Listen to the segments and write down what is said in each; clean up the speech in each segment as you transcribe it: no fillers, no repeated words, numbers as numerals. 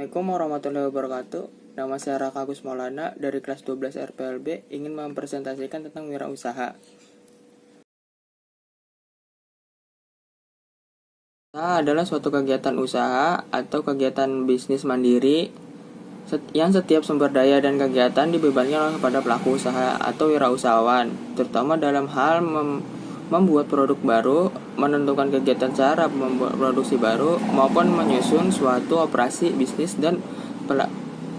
Assalamualaikum warahmatullahi wabarakatuh. Nama saya Raka Agus Maulana dari kelas 12 RPLB ingin mempresentasikan tentang wirausaha. Usaha adalah suatu kegiatan usaha atau kegiatan bisnis mandiri yang setiap sumber daya dan kegiatan dibebankan kepada pelaku usaha atau wirausahawan, terutama dalam hal membuat produk baru, menentukan kegiatan cara membuat produksi baru, maupun menyusun suatu operasi bisnis dan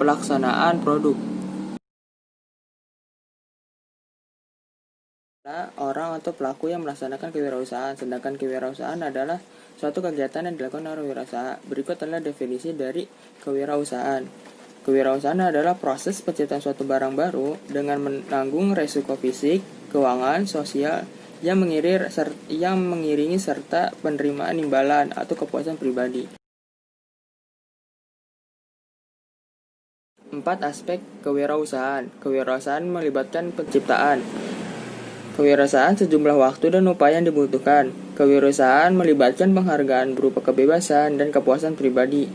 pelaksanaan produk. Orang atau pelaku yang melaksanakan kewirausahaan, sedangkan kewirausahaan adalah suatu kegiatan yang dilakukan oleh wirausaha. Berikut adalah definisi dari kewirausahaan. Kewirausahaan adalah proses penciptaan suatu barang baru dengan menanggung resiko fisik, keuangan, sosial yang mengiringi serta penerimaan imbalan atau kepuasan pribadi. 4 aspek kewirausahaan. Kewirausahaan melibatkan penciptaan. Kewirausahaan sejumlah waktu dan upaya yang dibutuhkan. Kewirausahaan melibatkan penghargaan berupa kebebasan dan kepuasan pribadi.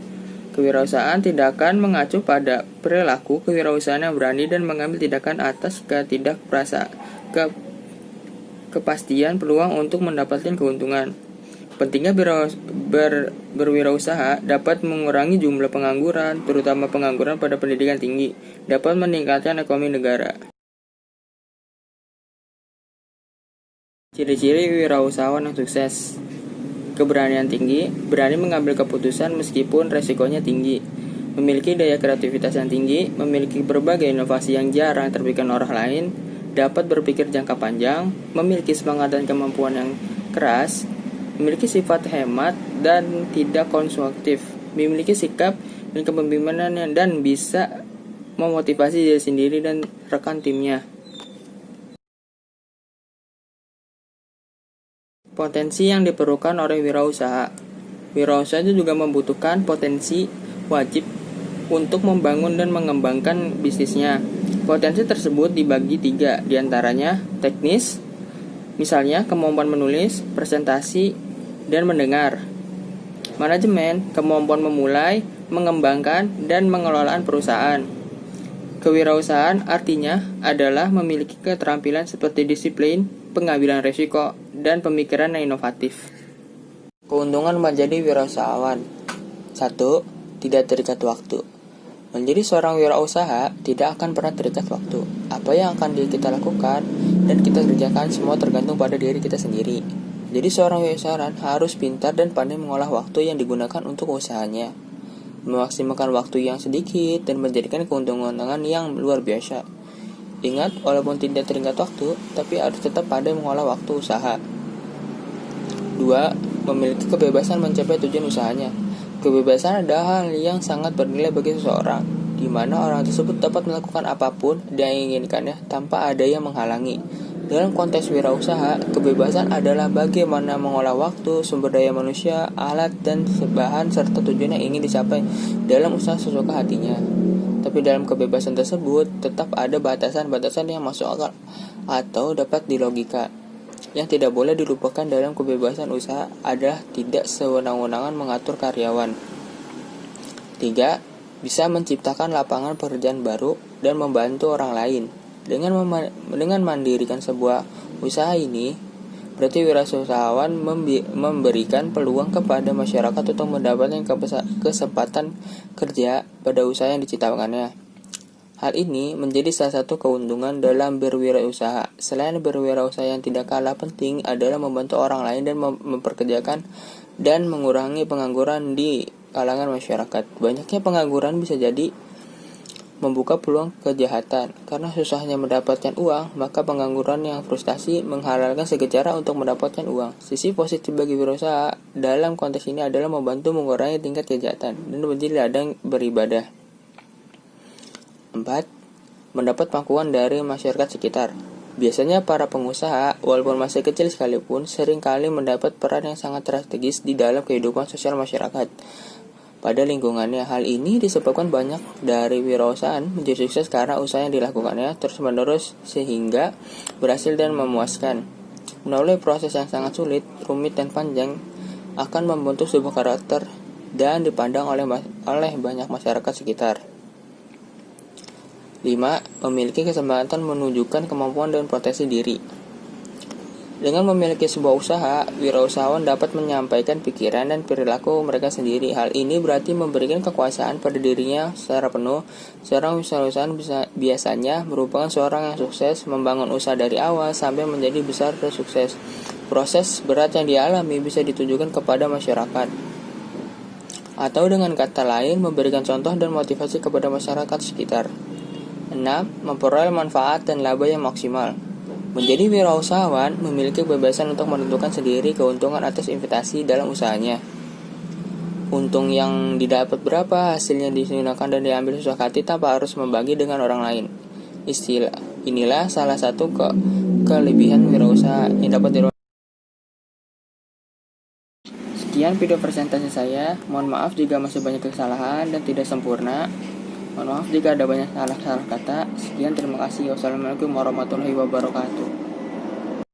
Kewirausahaan tidak akan mengacu pada perilaku kewirausahaan yang berani dan mengambil tindakan atas kepastian peluang untuk mendapatkan keuntungan. Pentingnya berwirausaha dapat mengurangi jumlah pengangguran, terutama pengangguran pada pendidikan tinggi, dapat meningkatkan ekonomi negara. Ciri-ciri wirausahawan yang sukses. Keberanian tinggi, berani mengambil keputusan meskipun resikonya tinggi, memiliki daya kreativitas yang tinggi, memiliki berbagai inovasi yang jarang terpikirkan orang lain, dapat berpikir jangka panjang, memiliki semangat dan kemampuan yang keras, memiliki sifat hemat dan tidak konsumtif, memiliki sikap dan kepemimpinan dan bisa memotivasi diri sendiri dan rekan timnya. Potensi yang diperlukan oleh wirausaha. Wirausaha itu juga membutuhkan potensi wajib untuk membangun dan mengembangkan bisnisnya. Potensi tersebut dibagi 3, diantaranya teknis, misalnya kemampuan menulis, presentasi, dan mendengar. Manajemen, kemampuan memulai, mengembangkan, dan mengelolaan perusahaan. Kewirausahaan artinya adalah memiliki keterampilan seperti disiplin, pengambilan risiko, dan pemikiran yang inovatif. Keuntungan menjadi wirausahawan. 1. Tidak terikat waktu. Menjadi seorang wirausaha tidak akan pernah terikat waktu. Apa yang akan kita lakukan dan kita kerjakan semua tergantung pada diri kita sendiri. Jadi seorang wirausahawan harus pintar dan pandai mengolah waktu yang digunakan untuk usahanya, memaksimalkan waktu yang sedikit dan menjadikan keuntungan yang luar biasa. Ingat, walaupun tidak terikat waktu, tapi harus tetap pandai mengolah waktu usaha. 2. Memiliki kebebasan mencapai tujuan usahanya. Kebebasan adalah hal yang sangat bernilai bagi seseorang, di mana orang tersebut dapat melakukan apapun yang diinginkannya tanpa ada yang menghalangi. Dalam konteks wirausaha, kebebasan adalah bagaimana mengolah waktu, sumber daya manusia, alat, dan bahan serta tujuan yang ingin dicapai dalam usaha sesuka hatinya. Tapi dalam kebebasan tersebut, tetap ada batasan-batasan yang masuk akal atau dapat dilogika. Yang tidak boleh dilupakan dalam kebebasan usaha adalah tidak sewenang-wenangan mengatur karyawan. 3. Bisa menciptakan lapangan pekerjaan baru dan membantu orang lain. Dengan mandirikan sebuah usaha ini, berarti wirausahawan memberikan peluang kepada masyarakat untuk mendapatkan kesempatan kerja pada usaha yang diciptakannya. Hal ini menjadi salah satu keuntungan dalam berwirausaha. Selain berwirausaha, yang tidak kalah penting adalah membantu orang lain dan memperkerjakan dan mengurangi pengangguran di kalangan masyarakat. Banyaknya pengangguran bisa jadi membuka peluang kejahatan. Karena susahnya mendapatkan uang, maka pengangguran yang frustasi menghalalkan segala cara untuk mendapatkan uang. Sisi positif bagi wirausaha dalam konteks ini adalah membantu mengurangi tingkat kejahatan dan menjadi ladang beribadah. 4. Mendapat pengakuan dari masyarakat sekitar. Biasanya para pengusaha, walaupun masih kecil sekalipun, seringkali mendapat peran yang sangat strategis di dalam kehidupan sosial masyarakat pada lingkungannya. Hal ini disebabkan banyak dari wirausahaan menjadi sukses karena usaha yang dilakukannya terus-menerus sehingga berhasil dan memuaskan. Melalui proses yang sangat sulit, rumit, dan panjang akan membentuk sebuah karakter dan dipandang oleh banyak masyarakat sekitar. 5. Memiliki kesempatan menunjukkan kemampuan dan potensi diri. Dengan memiliki sebuah usaha, wirausahawan dapat menyampaikan pikiran dan perilaku mereka sendiri. Hal ini berarti memberikan kekuasaan pada dirinya secara penuh. Seorang wirausahawan biasanya merupakan seorang yang sukses membangun usaha dari awal sampai menjadi besar dan sukses. Proses berat yang dialami bisa ditunjukkan kepada masyarakat. Atau dengan kata lain, memberikan contoh dan motivasi kepada masyarakat sekitar. 6. Memperoleh manfaat dan laba yang maksimal. Menjadi wirausahawan memiliki kebebasan untuk menentukan sendiri keuntungan atas investasi dalam usahanya. Untung yang didapat berapa, hasilnya digunakan dan diambil sesuai hati tanpa harus membagi dengan orang lain. Inilah salah satu kelebihan wirausaha yang dapat dilakukan. Sekian video presentasi saya. Mohon maaf jika masih banyak kesalahan dan tidak sempurna. Mohon maaf jika ada banyak salah-salah kata. Sekian, terima kasih. Wassalamualaikum warahmatullahi wabarakatuh.